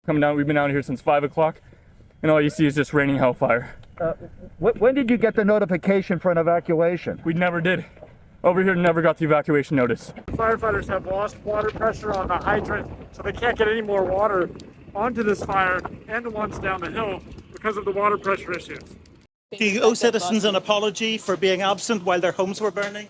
Coming down, we've been out here since 5 o'clock, and all you see is just raining hellfire. When did you get the notification for an evacuation? We never did. Over here, never got the evacuation notice. Firefighters have lost water pressure on the hydrant, so they can't get any more water onto this fire and the ones down the hill because of the water pressure issues. Do you owe citizens an apology for being absent while their homes were burning?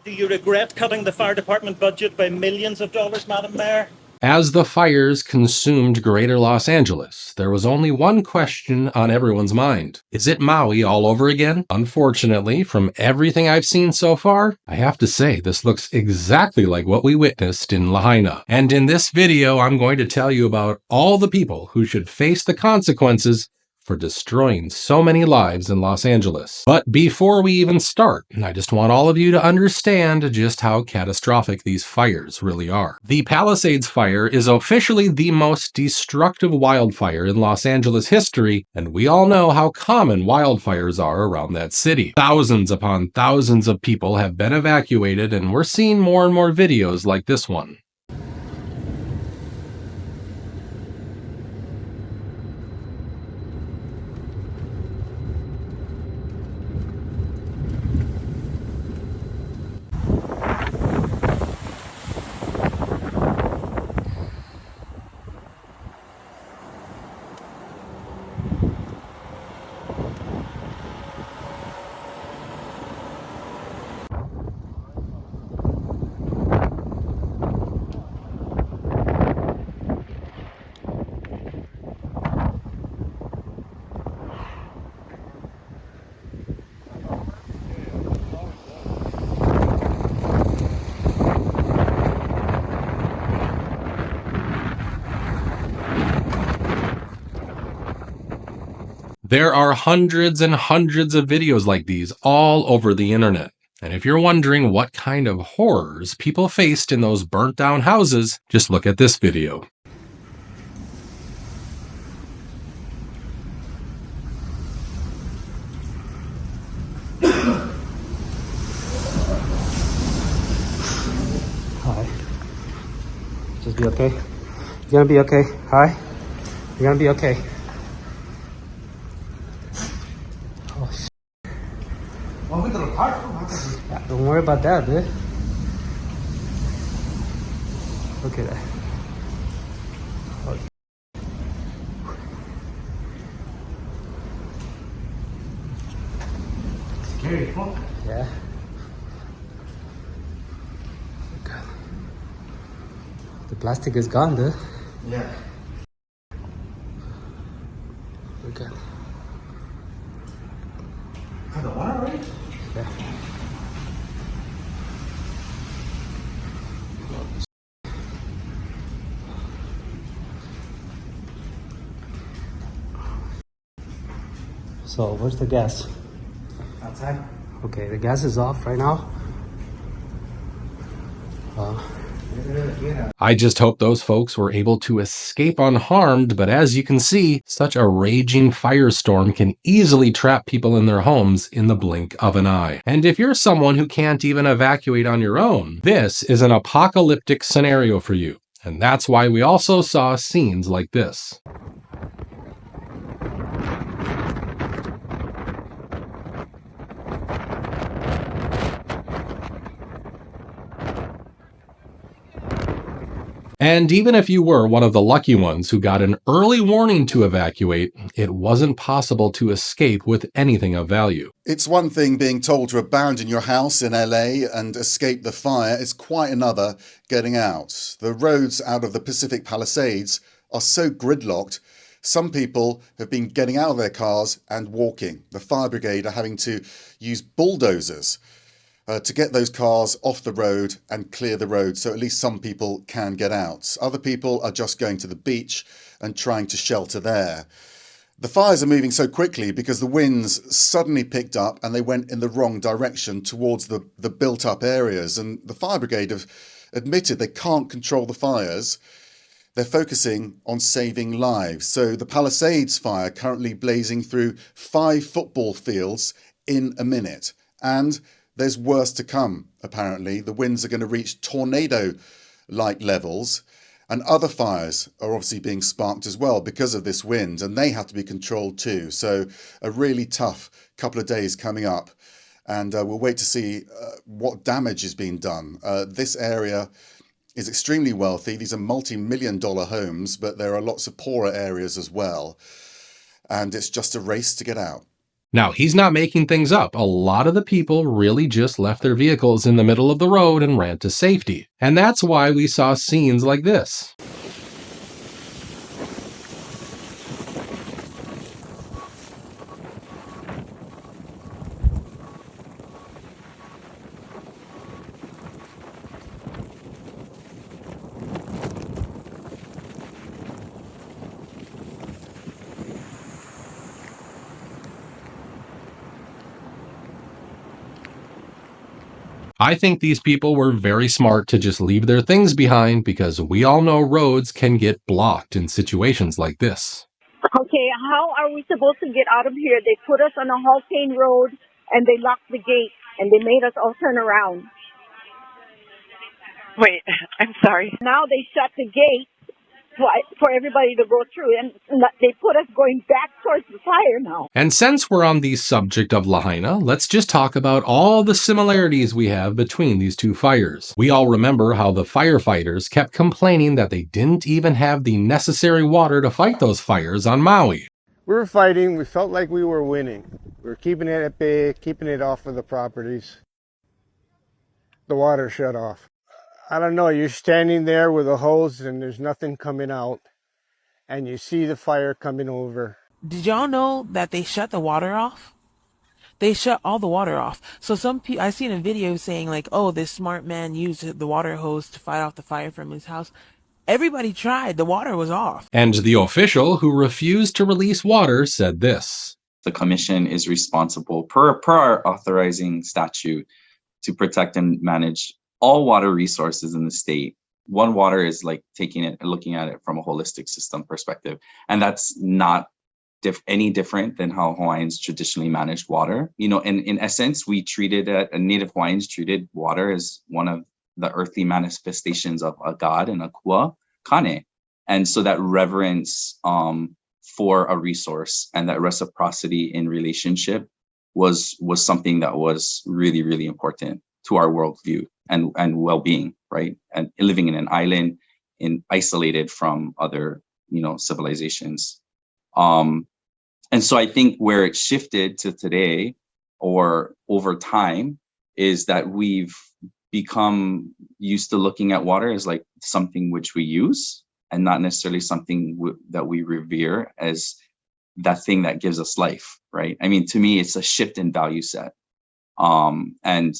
Do you regret cutting the fire department budget by millions of dollars, Madam Mayor? As the fires consumed greater Los Angeles, there was only one question on everyone's mind. Is it Maui all over again? Unfortunately, from everything I've seen so far, I have to say this looks exactly like what we witnessed in Lahaina. And in this video, I'm going to tell you about all the people who should face the consequences for destroying so many lives in Los Angeles. But before we even start, I just want all of you to understand just how catastrophic these fires really are. The Palisades fire is officially the most destructive wildfire in Los Angeles history, and we all know how common wildfires are around that city. Thousands upon thousands of people have been evacuated, and we're seeing more and more videos like this one. There are hundreds and hundreds of videos like these all over the internet. And if you're wondering what kind of horrors people faced in those burnt down houses, just look at this video. Hi. Just be okay. You're gonna be okay. Hi. You're gonna be okay. Yeah, don't worry about that, dude. Look at that. Oh. Scary, huh? Yeah. God. The plastic is gone, dude. Yeah. Look at. For the water, right? Yeah. So, where's the gas? Outside. Okay, the gas is off right now. I just hope those folks were able to escape unharmed, but as you can see, such a raging firestorm can easily trap people in their homes in the blink of an eye. And if you're someone who can't even evacuate on your own, this is an apocalyptic scenario for you. And that's why we also saw scenes like this. And even if you were one of the lucky ones who got an early warning to evacuate, it wasn't possible to escape with anything of value. It's one thing being told to abandon your house in LA and escape the fire. It's quite another getting out. The roads out of the Pacific Palisades are so gridlocked, some people have been getting out of their cars and walking. The fire brigade are having to use bulldozers to get those cars off the road and clear the road, so at least some people can get out. Other people are just going to the beach and trying to shelter there. The fires are moving so quickly because the winds suddenly picked up and they went in the wrong direction towards the built-up areas. And the fire brigade have admitted they can't control the fires. They're focusing on saving lives. So the Palisades fire currently blazing through 5 football fields in a minute. And there's worse to come, apparently. The winds are going to reach tornado-like levels. And other fires are obviously being sparked as well because of this wind, and they have to be controlled too. So a really tough couple of days coming up. And we'll wait to see what damage is being done. This area is extremely wealthy. These are multi-million-dollar homes, but there are lots of poorer areas as well. And it's just a race to get out. Now, he's not making things up. A lot of the people really just left their vehicles in the middle of the road and ran to safety. And that's why we saw scenes like this. I think these people were very smart to just leave their things behind because we all know roads can get blocked in situations like this. Okay, how are we supposed to get out of here? They put us on a Haltane Road and they locked the gate and they made us all turn around. Wait, I'm sorry. Now they shut the gate for everybody to go through, and they put us going back towards the fire now. And since we're on the subject of Lahaina, let's just talk about all the similarities we have between these two fires. We all remember how the firefighters kept complaining that they didn't even have the necessary water to fight those fires on Maui. We were fighting. We felt like we were winning. We were keeping it at bay, keeping it off of the properties. The water shut off. I don't know, you're standing there with a hose and there's nothing coming out, and you see the fire coming over. Did y'all know that they shut the water off? They shut all the water off. So some people, I seen a video saying like, oh, this smart man used the water hose to fight off the fire from his house. Everybody tried. The water was off. And the official who refused to release water said this. The commission is responsible per our authorizing statute to protect and manage all water resources in the state. One Water is like taking it and looking at it from a holistic system perspective. And that's not any different than how Hawaiians traditionally managed water. You know, in essence, we treated Native Hawaiians treated water as one of the earthly manifestations of a god and a kua kane. And so that reverence for a resource and that reciprocity in relationship was something that was really, really important to our worldview and well-being, right? And living in an island, isolated from other, civilizations. And so I think where it shifted to today, or over time, is that we've become used to looking at water as like something which we use, and not necessarily something that we revere as that thing that gives us life, right? I mean, to me, it's a shift in value set. And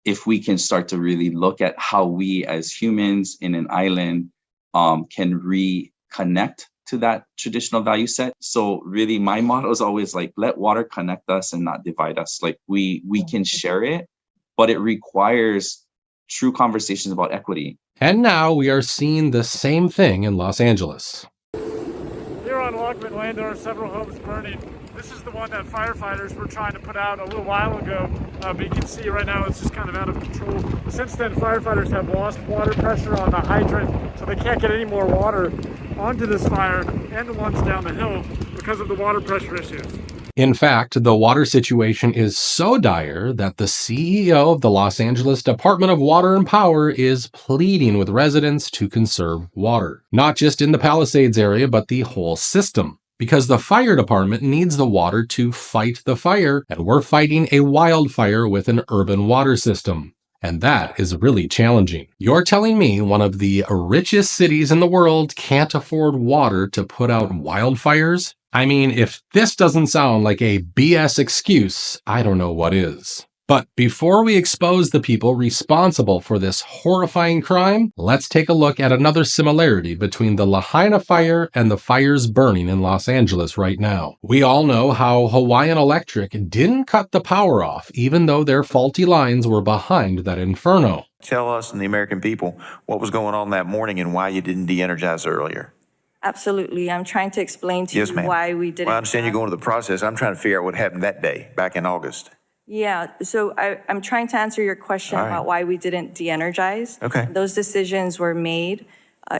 if we can start to really look at how we as humans in an island can reconnect to that traditional value set. So really my motto is always like, let water connect us and not divide us. Like we can share it, but it requires true conversations about equity. And now we are seeing the same thing in Los Angeles. Here on Lockman Lane, there are several homes burning. This is the one that firefighters were trying to put out a little while ago, but you can see right now it's just kind of out of control. Since then, firefighters have lost water pressure on the hydrant, so they can't get any more water onto this fire and the ones down the hill because of the water pressure issues. In fact, the water situation is so dire that the CEO of the Los Angeles Department of Water and Power is pleading with residents to conserve water. Not just in the Palisades area, but the whole system. Because the fire department needs the water to fight the fire, and we're fighting a wildfire with an urban water system. And that is really challenging. You're telling me one of the richest cities in the world can't afford water to put out wildfires? I mean, if this doesn't sound like a BS excuse, I don't know what is. But before we expose the people responsible for this horrifying crime, let's take a look at another similarity between the Lahaina fire and the fires burning in Los Angeles right now. We all know how Hawaiian Electric didn't cut the power off, even though their faulty lines were behind that inferno. Tell us and the American people what was going on that morning and why you didn't de-energize earlier. Absolutely. I'm trying to explain to you why we didn't. Well, I understand you're going to the process. I'm trying to figure out what happened that day, back in August. Yeah, so I'm trying to answer your question All right. about why we didn't de-energize. Okay. Those decisions were made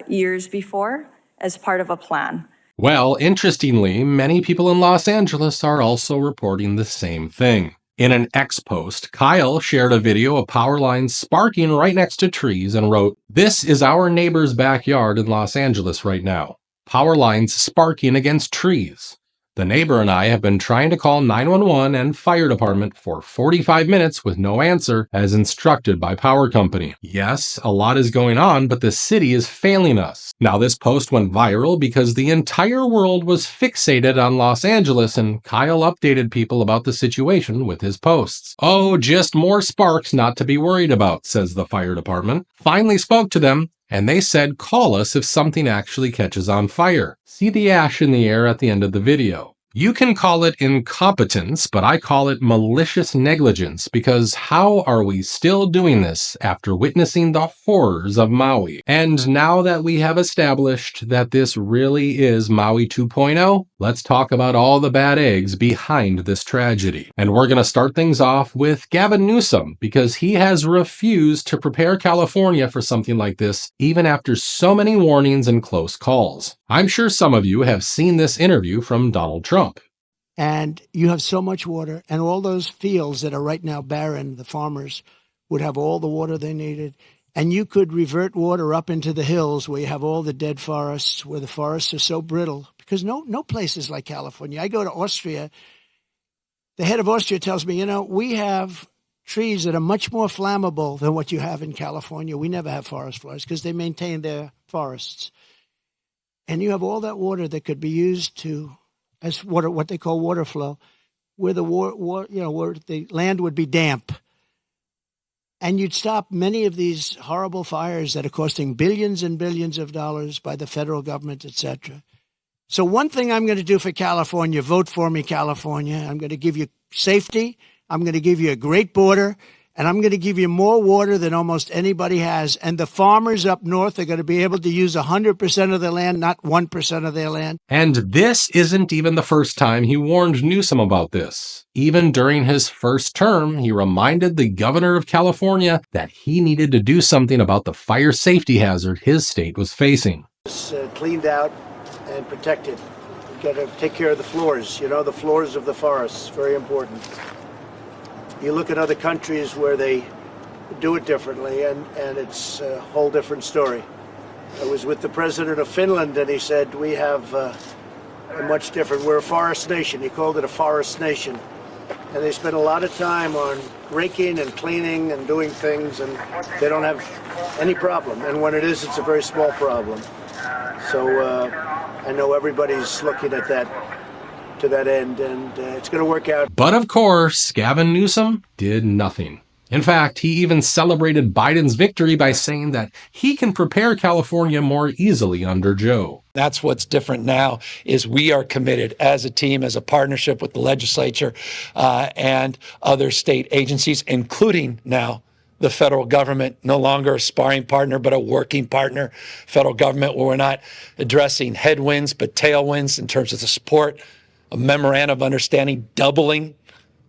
years before as part of a plan. Well, interestingly, many people in Los Angeles are also reporting the same thing. In an X post, Kyle shared a video of power lines sparking right next to trees and wrote, "This is our neighbor's backyard in Los Angeles right now. Power lines sparking against trees. The neighbor and I have been trying to call 911 and fire department for 45 minutes with no answer, as instructed by power company. Yes, a lot is going on, but the city is failing us." Now, this post went viral because the entire world was fixated on Los Angeles, and Kyle updated people about the situation with his posts. "Oh, just more sparks not to be worried about," says the fire department. Finally spoke to them, and they said, "Call us if something actually catches on fire." See the ash in the air at the end of the video. You can call it incompetence, but I call it malicious negligence, because how are we still doing this after witnessing the horrors of Maui? And now that we have established that this really is Maui 2.0, let's talk about all the bad eggs behind this tragedy. And we're going to start things off with Gavin Newsom, because he has refused to prepare California for something like this, even after so many warnings and close calls. I'm sure some of you have seen this interview from Donald Trump. And you have so much water, and all those fields that are right now barren, the farmers would have all the water they needed. And you could revert water up into the hills where you have all the dead forests, where the forests are so brittle, because no place is like California. I go to Austria. The head of Austria tells me, we have trees that are much more flammable than what you have in California. We never have forest fires because they maintain their forests. And you have all that water that could be used as water, what they call water flow, where where the land would be damp. And you'd stop many of these horrible fires that are costing billions and billions of dollars by the federal government, etc. So one thing I'm going to do for California, vote for me, California. I'm going to give you safety. I'm going to give you a great border. And I'm going to give you more water than almost anybody has. And the farmers up north are going to be able to use 100% of their land, not 1% of their land. And this isn't even the first time he warned Newsom about this. Even during his first term, he reminded the governor of California that he needed to do something about the fire safety hazard his state was facing. It's cleaned out and protected. You've got to take care of the floors, the floors of the forests. Very important. You look at other countries where they do it differently, and it's a whole different story. I was with the president of Finland, and he said, we have a much different, we're a forest nation. He called it a forest nation. And they spend a lot of time on raking and cleaning and doing things, and they don't have any problem. And when it is, it's a very small problem. So I know everybody's looking at that, to that end, and it's going to work out. But of course, Gavin Newsom did nothing. In fact, he even celebrated Biden's victory by saying that he can prepare California more easily under Joe. That's what's different now is we are committed as a team, as a partnership with the legislature and other state agencies, including now the federal government, no longer a sparring partner, but a working partner. Federal government, where we're not addressing headwinds, but tailwinds in terms of the support, a memorandum of understanding doubling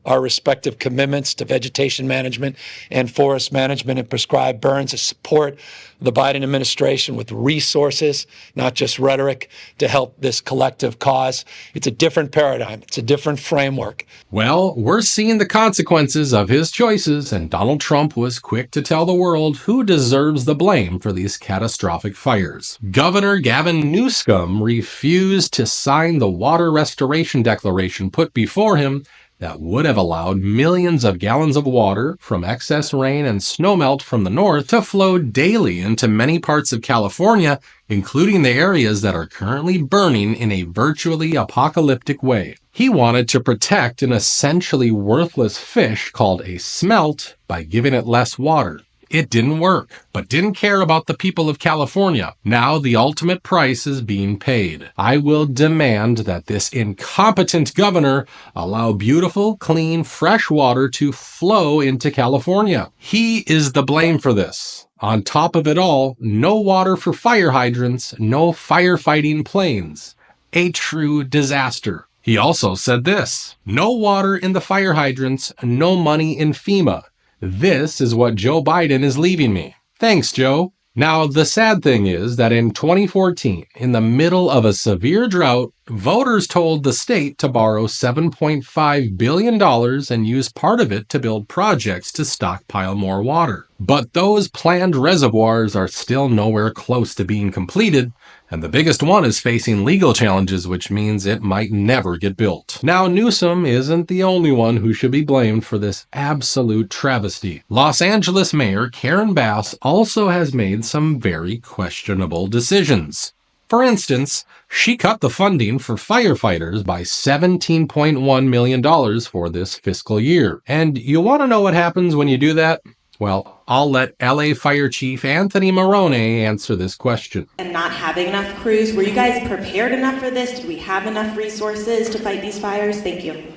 our respective commitments to vegetation management and forest management and prescribed burns to support the Biden administration with resources, not just rhetoric, to help this collective cause. It's a different paradigm. It's a different framework. Well, we're seeing the consequences of his choices, and Donald Trump was quick to tell the world who deserves the blame for these catastrophic fires. Governor Gavin Newsom refused to sign the water restoration declaration put before him that would have allowed millions of gallons of water from excess rain and snowmelt from the north to flow daily into many parts of California, including the areas that are currently burning in a virtually apocalyptic way. He wanted to protect an essentially worthless fish called a smelt by giving it less water. It didn't work, but didn't care about the people of California. Now the ultimate price is being paid. I will demand that this incompetent governor allow beautiful, clean, fresh water to flow into California. He is the blame for this. On top of it all, no water for fire hydrants, no firefighting planes. A true disaster. He also said this: no water in the fire hydrants, no money in FEMA. This is what Joe Biden is leaving me. Thanks, Joe. Now, the sad thing is that in 2014, in the middle of a severe drought, voters told the state to borrow $7.5 billion and use part of it to build projects to stockpile more water. But those planned reservoirs are still nowhere close to being completed, and the biggest one is facing legal challenges, which means it might never get built. Now, Newsom isn't the only one who should be blamed for this absolute travesty. Los Angeles Mayor Karen Bass also has made some very questionable decisions. For instance, she cut the funding for firefighters by $17.1 million for this fiscal year. And you want to know what happens when you do that? Well, I'll let LA Fire Chief Anthony Marone answer this question. And not having enough crews, were you guys prepared enough for this? Did we have enough resources to fight these fires? Thank you.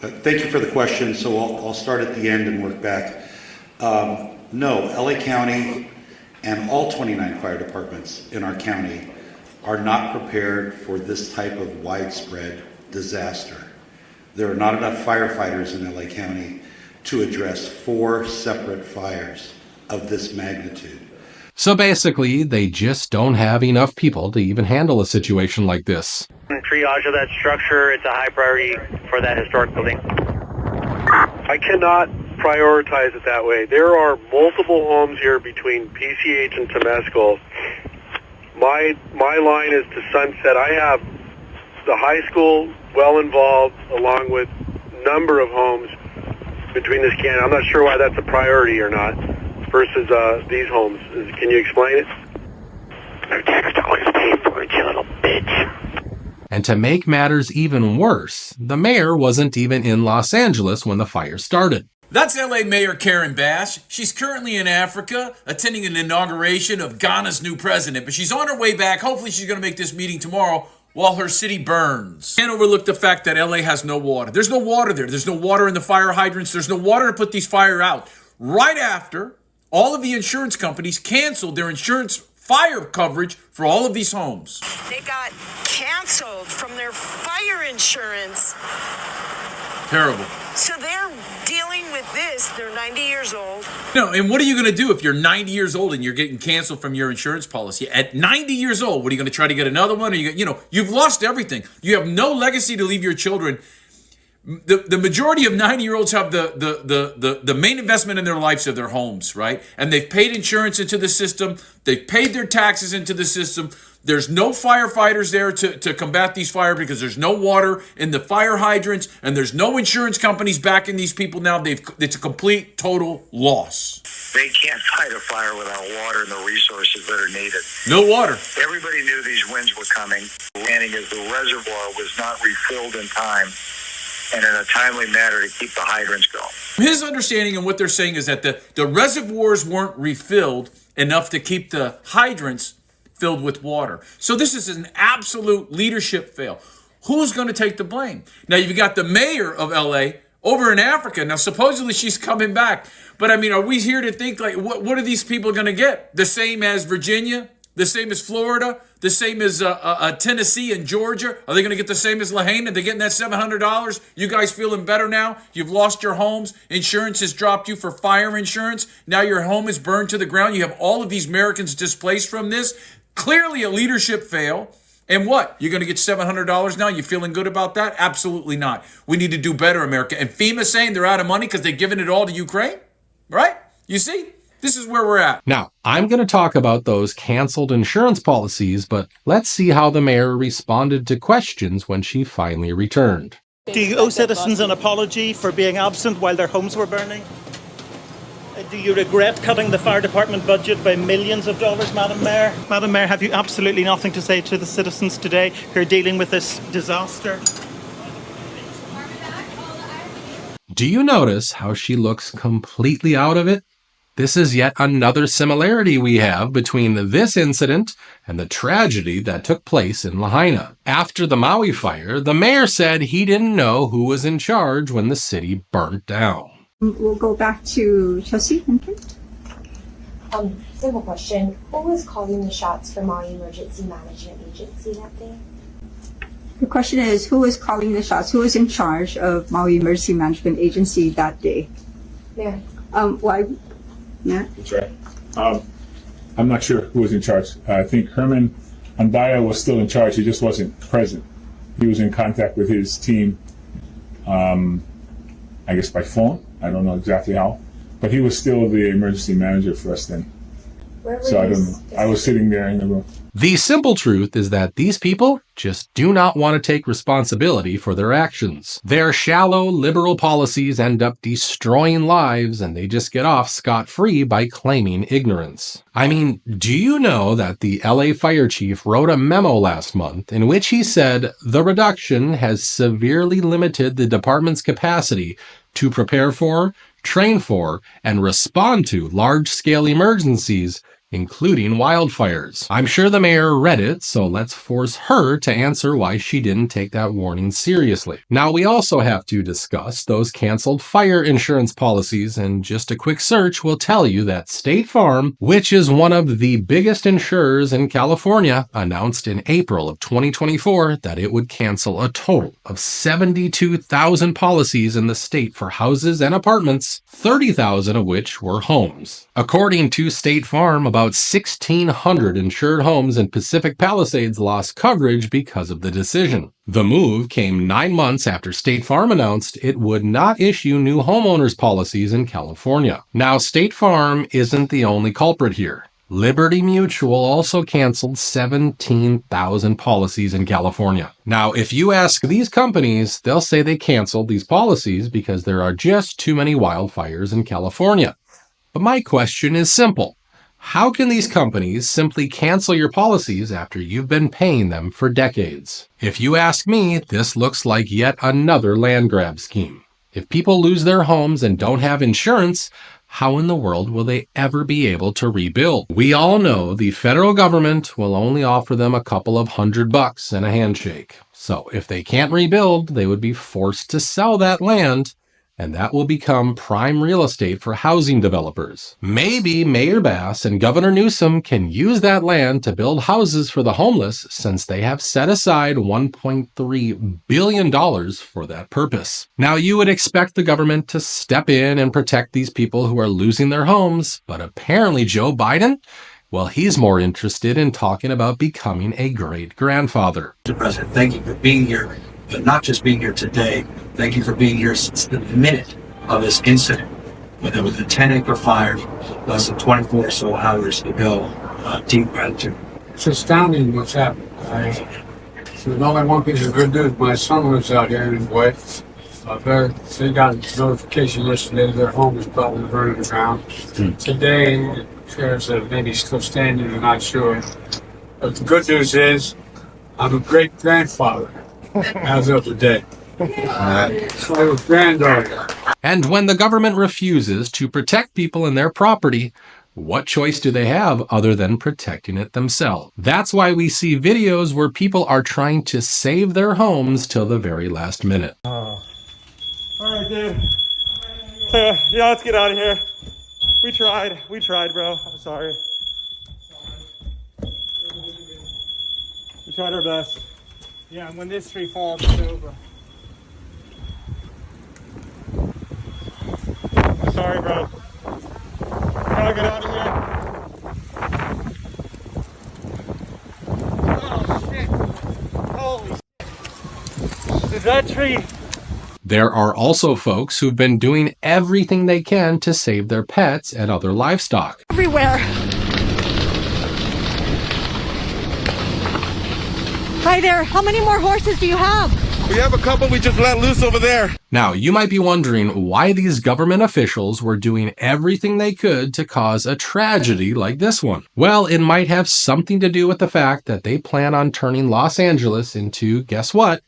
Thank you for the question. So I'll start at the end and work back. No, LA County and all 29 fire departments in our county are not prepared for this type of widespread disaster. There are not enough firefighters in LA County to address 4 separate fires of this magnitude. So basically, they just don't have enough people to even handle a situation like this. Triage of that structure, it's a high priority for that historic building. I cannot prioritize it that way. There are multiple homes here between PCH and Temescal. My line is to Sunset. I have the high school well involved, along with a number of homes between this can. I'm not sure why that's a priority or not versus these homes. Can you explain it? Their tax dollars pay for it, you little bitch. And to make matters even worse, the mayor wasn't even in Los Angeles when the fire started. That's LA Mayor Karen Bass. She's currently in Africa attending an inauguration of Ghana's new president, but she's on her way back. Hopefully she's going to make this meeting tomorrow while her city burns. Can't overlook the fact that LA has no water. There's no water there. There's no water in the fire hydrants. There's no water to put these fires out. Right after all of the insurance companies canceled their insurance fire coverage for all of these homes. They got canceled from their fire insurance. Terrible. So they're dealing with this. They're 90 years old. No, and what are you going to do if you're 90 years old and you're getting canceled from your insurance policy? At 90 years old, what are you going to try to get another one? Or you've lost everything. You have no legacy to leave your children. The majority of 90-year-olds have the main investment in their lives of their homes, right? And they've paid insurance into the system. They've paid their taxes into the system. There's no firefighters there to combat these fires because there's no water in the fire hydrants, and there's no insurance companies backing these people now. It's a complete, total loss. They can't fight a fire without water and the resources that are needed. No water. Everybody knew these winds were coming. Landing as the reservoir was not refilled in time and in a timely manner to keep the hydrants going. His understanding and what they're saying is that the reservoirs weren't refilled enough to keep the hydrants filled with water. So this is an absolute leadership fail. Who's going to take the blame? Now, you've got the mayor of LA over in Africa. Now, supposedly she's coming back. But, I mean, are we here to think, like, what are these people going to get? The same as Virginia? The same as Florida? The same as Tennessee and Georgia? Are they going to get the same as Lahaina? They're getting that $700? You guys feeling better now? You've lost your homes. Insurance has dropped you for fire insurance. Now your home is burned to the ground. You have all of these Americans displaced from this. Clearly a leadership fail. And what? You're going to get $700 now? You feeling good about that? Absolutely not. We need to do better, America. And FEMA's saying they're out of money because they're giving it all to Ukraine? Right? You see? This is where we're at. Now, I'm going to talk about those canceled insurance policies, but let's see how the mayor responded to questions when she finally returned. Do you owe citizens an apology for being absent while their homes were burning? Do you regret cutting the fire department budget by millions of dollars, Madam Mayor? Madam Mayor, have you absolutely nothing to say to the citizens today who are dealing with this disaster? Do you notice how she looks completely out of it? This is yet another similarity we have between this incident and the tragedy that took place in Lahaina. After the Maui fire, the mayor said he didn't know who was in charge when the city burnt down. We'll go back to Chelsea. Simple question. Who was calling the shots for Maui Emergency Management Agency that day? The question is, who was calling the shots? Who was in charge of Maui Emergency Management Agency that day? Yeah. Why? Yeah. That's right. I'm not sure who was in charge. I think Herman Andaya was still in charge. He just wasn't present. He was in contact with his team, I guess by phone. I don't know exactly how. But he was still the emergency manager for us then. So I don't know. I was sitting there in the room. The simple truth is that these people just do not want to take responsibility for their actions. Their shallow liberal policies end up destroying lives, and they just get off scot-free by claiming ignorance. I mean, do you know that the LA fire chief wrote a memo last month in which he said the reduction has severely limited the department's capacity to prepare for, train for, and respond to large-scale emergencies, including wildfires. I'm sure the mayor read it, so let's force her to answer why she didn't take that warning seriously. Now, we also have to discuss those canceled fire insurance policies, and just a quick search will tell you that State Farm, which is one of the biggest insurers in California, announced in April of 2024 that it would cancel a total of 72,000 policies in the state for houses and apartments, 30,000 of which were homes. According to State Farm, about 1,600 insured homes in Pacific Palisades lost coverage because of the decision. The move came 9 months after State Farm announced it would not issue new homeowners policies in California. Now, State Farm isn't the only culprit here. Liberty Mutual also canceled 17,000 policies in California. Now, if you ask these companies, they'll say they canceled these policies because there are just too many wildfires in California. But my question is simple. How can these companies simply cancel your policies after you've been paying them for decades? If you ask me, this looks like yet another land grab scheme. If people lose their homes and don't have insurance, how in the world will they ever be able to rebuild? We all know the federal government will only offer them a couple of $100 and a handshake. So if they can't rebuild, they would be forced to sell that land, and that will become prime real estate for housing developers. Maybe Mayor Bass and Governor Newsom can use that land to build houses for the homeless, since they have set aside $1.3 billion for that purpose. Now, you would expect the government to step in and protect these people who are losing their homes, but apparently Joe Biden, well, he's more interested in talking about becoming a great-grandfather. Mr. President, thank you for being here, but not just being here today. Thank you for being here since the minute of this incident, when there was a 10-acre fire, less than 24 or so hours to go. Deep gratitude. It's astounding what's happened. So there's only one piece of good news. My son lives out here and his wife. They got a notification yesterday their home is probably burning down. Today, there's a maybe still standing, I'm not sure. But the good news is, I'm a great-grandfather as of today. So granddaughter. And when the government refuses to protect people and their property, what choice do they have other than protecting it themselves? That's why we see videos where people are trying to save their homes till the very last minute. All right, dude. Yeah, let's get out of here. We tried, bro. I'm sorry. We tried our best. Yeah, and when this tree falls, it's over. Sorry, bro. Gotta get out of here. Oh, shit. Holy shit. Is that tree? There are also folks who've been doing everything they can to save their pets and other livestock. Everywhere. Hi there. How many more horses do you have? We have a couple we just let loose over there. Now, you might be wondering why these government officials were doing everything they could to cause a tragedy like this one. Well, it might have something to do with the fact that they plan on turning Los Angeles into, guess what?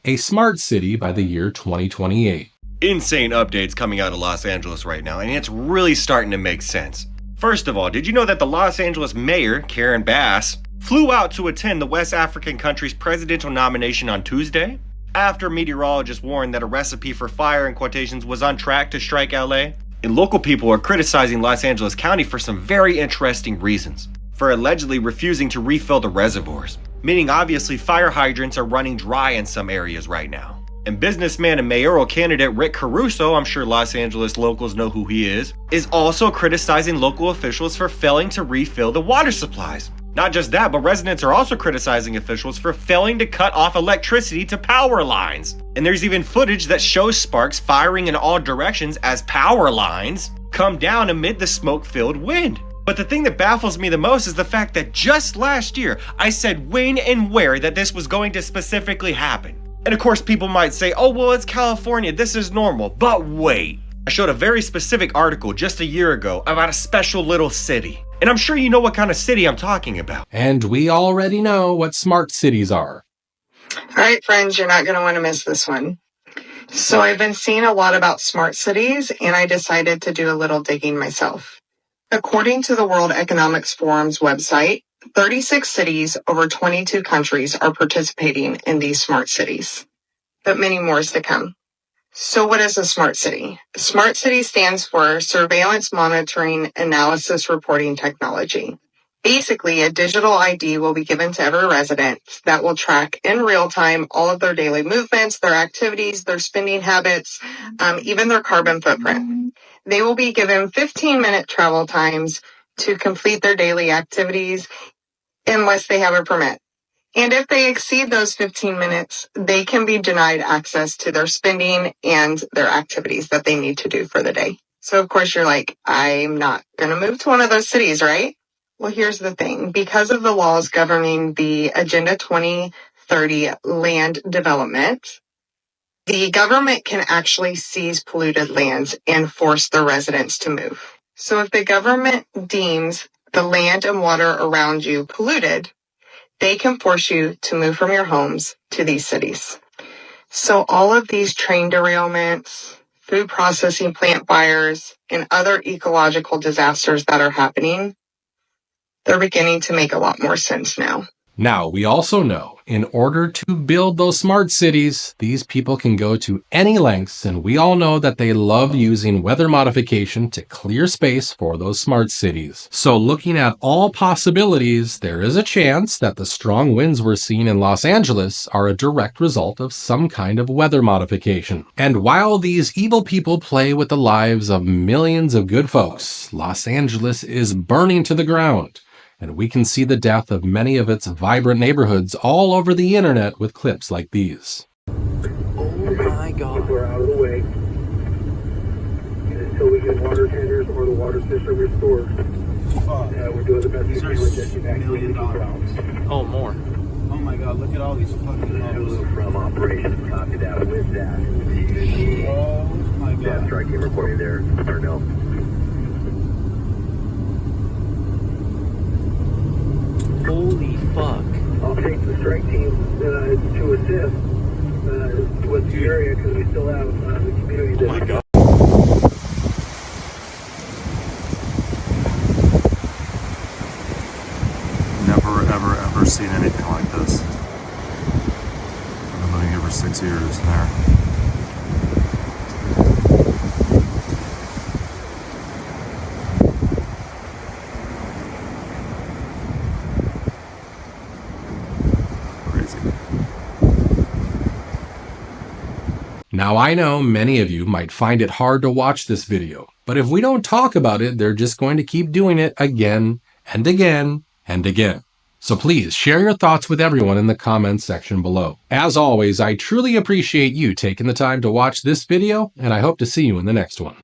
A smart city by the year 2028. Insane updates coming out of Los Angeles right now, and it's really starting to make sense. First of all, did you know that the Los Angeles mayor, Karen Bass, flew out to attend the West African country's presidential nomination on Tuesday? After meteorologists warned that a recipe for fire in quotations was on track to strike LA. And local people are criticizing Los Angeles County for some very interesting reasons. For allegedly refusing to refill the reservoirs. meaning obviously fire hydrants are running dry in some areas right now. And businessman and mayoral candidate Rick Caruso, I'm sure Los Angeles locals know who he is also criticizing local officials for failing to refill the water supplies. Not just that, but residents are also criticizing officials for failing to cut off electricity to power lines. And there's even footage that shows sparks firing in all directions as power lines come down amid the smoke-filled wind. But the thing that baffles me the most is the fact that just last year, I said when and where that this was going to specifically happen. And of course, people might say, oh, well, it's California, this is normal. But wait, I showed a very specific article just a year ago about a special little city. And I'm sure you know what kind of city I'm talking about. And we already know what smart cities are. All right, friends, you're not going to want to miss this one. So I've been seeing a lot about smart cities, and I decided to do a little digging myself. According to the World Economic Forum's website, 36 cities over 22 countries are participating in these smart cities, but many more is to come. So what is a smart city? A smart city stands for Surveillance Monitoring Analysis Reporting Technology. Basically, a digital ID will be given to every resident that will track in real time all of their daily movements, their activities, their spending habits, even their carbon footprint. They will be given 15-minute travel times to complete their daily activities unless they have a permit. And if they exceed those 15 minutes, they can be denied access to their spending and their activities that they need to do for the day. So of course you're like, I'm not going to move to one of those cities, right? Well, here's the thing. Because of the laws governing the Agenda 2030 land development, the government can actually seize polluted lands and force their residents to move. So if the government deems the land and water around you polluted, they can force you to move from your homes to these cities. So all of these train derailments, food processing plant fires, and other ecological disasters that are happening, they're beginning to make a lot more sense now. Now, we also know in order to build those smart cities, these people can go to any lengths, and we all know that they love using weather modification to clear space for those smart cities. So looking at all possibilities, there is a chance that the strong winds we're seeing in Los Angeles are a direct result of some kind of weather modification. And while these evil people play with the lives of millions of good folks, Los Angeles is burning to the ground. And we can see the death of many of its vibrant neighborhoods all over the internet with clips like these. Oh my God. We're out of the way. And until we get water tenders or the water system restored, we're doing the best we can with getting back $1 million. Oh, more. Oh my God, look at all these fucking homes. From operations, copy that with that. Oh my God. Yeah, strike team reporting there, Darnell. Holy fuck. I'll take the strike team to assist with the area because we still have the community there. Oh my God. Never, ever seen anything like this. I've been living here for 6 years there. Now, I know many of you might find it hard to watch this video, but if we don't talk about it, they're just going to keep doing it again and again and again. So please share your thoughts with everyone in the comments section below. As always, I truly appreciate you taking the time to watch this video, and I hope to see you in the next one.